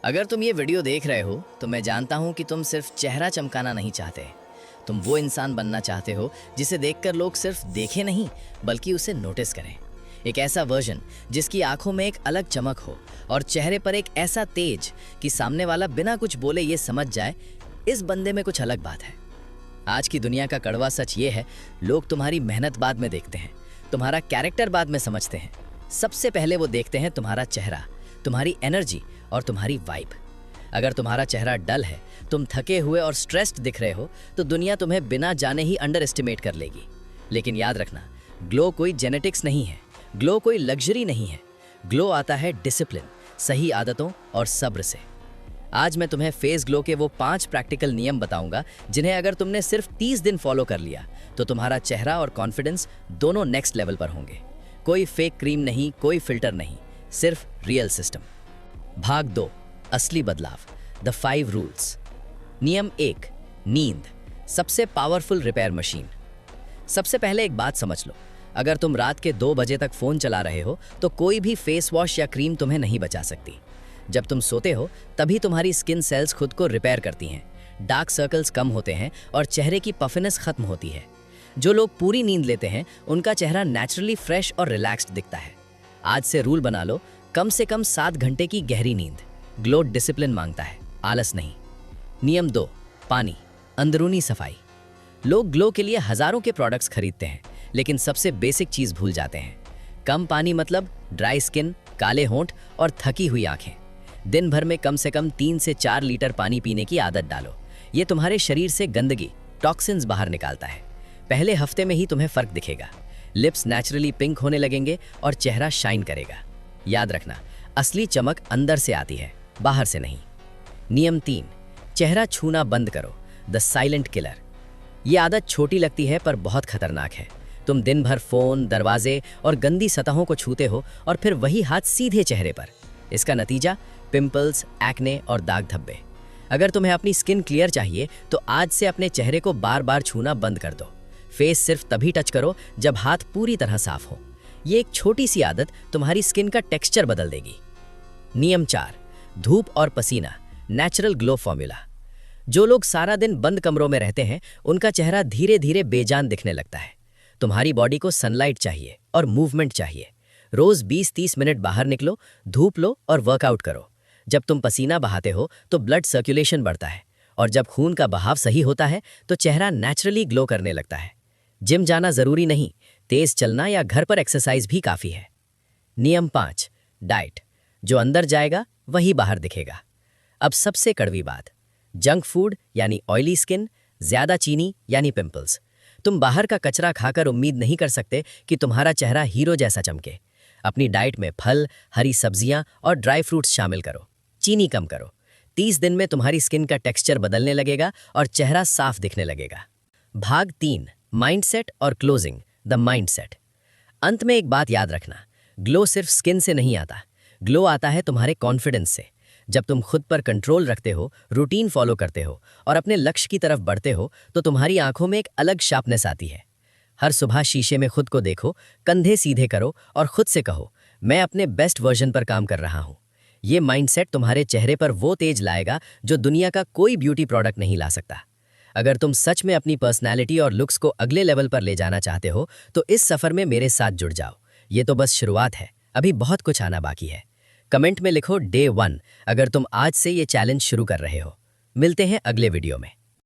अगर तुम ये वीडियो देख रहे हो तो मैं जानता हूँ कि तुम सिर्फ चेहरा चमकाना नहीं चाहते। तुम वो इंसान बनना चाहते हो जिसे देखकर लोग सिर्फ देखें नहीं बल्कि उसे नोटिस करें। एक ऐसा वर्जन जिसकी आंखों में एक अलग चमक हो और चेहरे पर एक ऐसा तेज कि सामने वाला बिना कुछ बोले ये समझ जाए इस बंदे में कुछ अलग बात है। आज की दुनिया का कड़वा सच ये है, लोग तुम्हारी मेहनत बाद में देखते हैं, तुम्हारा कैरेक्टर बाद में समझते हैं। सबसे पहले वो देखते हैं तुम्हारा चेहरा, तुम्हारी एनर्जी और तुम्हारी वाइब। अगर तुम्हारा चेहरा डल है, तुम थके हुए और स्ट्रेस्ड दिख रहे हो तो दुनिया तुम्हें बिना जाने ही अंडर एस्टिमेट कर लेगी। लेकिन याद रखना, ग्लो कोई जेनेटिक्स नहीं है, ग्लो कोई लग्जरी नहीं है। ग्लो आता है डिसिप्लिन, सही आदतों और सब्र से। आज मैं तुम्हें फेस ग्लो के वो 5 प्रैक्टिकल नियम बताऊंगा जिन्हें अगर तुमने सिर्फ 30 दिन फॉलो कर लिया तो तुम्हारा चेहरा और कॉन्फिडेंस दोनों नेक्स्ट लेवल पर होंगे। कोई फेक क्रीम नहीं, कोई फिल्टर नहीं, सिर्फ रियल सिस्टम। भाग 2, असली बदलाव, द 5 रूल्स। नियम 1, नींद, सबसे पावरफुल रिपेयर मशीन। सबसे पहले एक बात समझ लो, अगर तुम रात के 2 बजे तक फोन चला रहे हो तो कोई भी फेस वॉश या क्रीम तुम्हें नहीं बचा सकती। जब तुम सोते हो तभी तुम्हारी स्किन सेल्स खुद को रिपेयर करती हैं, डार्क सर्कल्स कम होते हैं और चेहरे की पफिनेस खत्म होती है। जो लोग पूरी नींद लेते हैं उनका चेहरा नेचुरली फ्रेश और रिलैक्स्ड दिखता है। आज से रूल बना लो, कम से कम 7 घंटे की गहरी नींद। ग्लो डिसिप्लिन मांगता है, आलस नहीं। नियम 2, पानी, अंदरूनी सफाई। लोग ग्लो के लिए हजारों के प्रोडक्ट्स खरीदते हैं लेकिन सबसे बेसिक चीज भूल जाते हैं। कम पानी मतलब ड्राई स्किन, काले होंठ और थकी हुई आंखें। दिन भर में कम से कम 3 से 4 लीटर पानी पीने की आदत डालो। ये तुम्हारे शरीर से गंदगी, टॉक्सिन्स बाहर निकालता है। पहले हफ्ते में ही तुम्हें फर्क दिखेगा। लिप्स नेचुरली पिंक होने लगेंगे और चेहरा शाइन करेगा। याद रखना, असली चमक अंदर से आती है, बाहर से नहीं। नियम 3, चेहरा छूना बंद करो, द साइलेंट किलर। ये आदत छोटी लगती है पर बहुत खतरनाक है। तुम दिन भर फोन, दरवाजे और गंदी सतहों को छूते हो और फिर वही हाथ सीधे चेहरे पर। इसका नतीजा पिंपल्स, एक्ने और दाग धब्बे। अगर तुम्हें अपनी स्किन क्लियर चाहिए तो आज से अपने चेहरे को बार बार छूना बंद कर दो। फेस सिर्फ तभी टच करो जब हाथ पूरी तरह साफ हो। ये एक छोटी सी आदत तुम्हारी स्किन का टेक्सचर बदल देगी। नियम 4, धूप और पसीना, नेचुरल ग्लो फॉर्मूला। जो लोग सारा दिन बंद कमरों में रहते हैं उनका चेहरा धीरे धीरे बेजान दिखने लगता है। तुम्हारी बॉडी को सनलाइट चाहिए और मूवमेंट चाहिए। रोज 20-30 मिनट बाहर निकलो, धूप लो और वर्कआउट करो। जब तुम पसीना बहाते हो तो ब्लड सर्कुलेशन बढ़ता है और जब खून का बहाव सही होता है तो चेहरा नेचुरली ग्लो करने लगता है। जिम जाना जरूरी नहीं, तेज चलना या घर पर एक्सरसाइज भी काफी है। नियम 5, डाइट, जो अंदर जाएगा वही बाहर दिखेगा। अब सबसे कड़वी बात, जंक फूड यानी ऑयली स्किन, ज्यादा चीनी यानी पिंपल्स। तुम बाहर का कचरा खाकर उम्मीद नहीं कर सकते कि तुम्हारा चेहरा हीरो जैसा चमके। अपनी डाइट में फल, हरी सब्जियां और ड्राई फ्रूट्स शामिल करो। चीनी कम करो। 30 दिन में तुम्हारी स्किन का टेक्सचर बदलने लगेगा और चेहरा साफ दिखने लगेगा। भाग 3, माइंडसेट और क्लोजिंग, द माइंडसेट। अंत में एक बात याद रखना, ग्लो सिर्फ स्किन से नहीं आता, ग्लो आता है तुम्हारे कॉन्फिडेंस से। जब तुम खुद पर कंट्रोल रखते हो, रूटीन फॉलो करते हो और अपने लक्ष्य की तरफ बढ़ते हो तो तुम्हारी आंखों में एक अलग शार्पनेस आती है। हर सुबह शीशे में खुद को देखो, कंधे सीधे करो और खुद से कहो, मैं अपने बेस्ट वर्जन पर काम कर रहा हूँ। ये माइंडसेट तुम्हारे चेहरे पर वो तेज लाएगा जो दुनिया का कोई ब्यूटी प्रोडक्ट नहीं ला सकता। अगर तुम सच में अपनी पर्सनैलिटी और लुक्स को अगले लेवल पर ले जाना चाहते हो तो इस सफर में मेरे साथ जुड़ जाओ। ये तो बस शुरुआत है, अभी बहुत कुछ आना बाकी है। कमेंट में लिखो डे 1 अगर तुम आज से ये चैलेंज शुरू कर रहे हो। मिलते हैं अगले वीडियो में।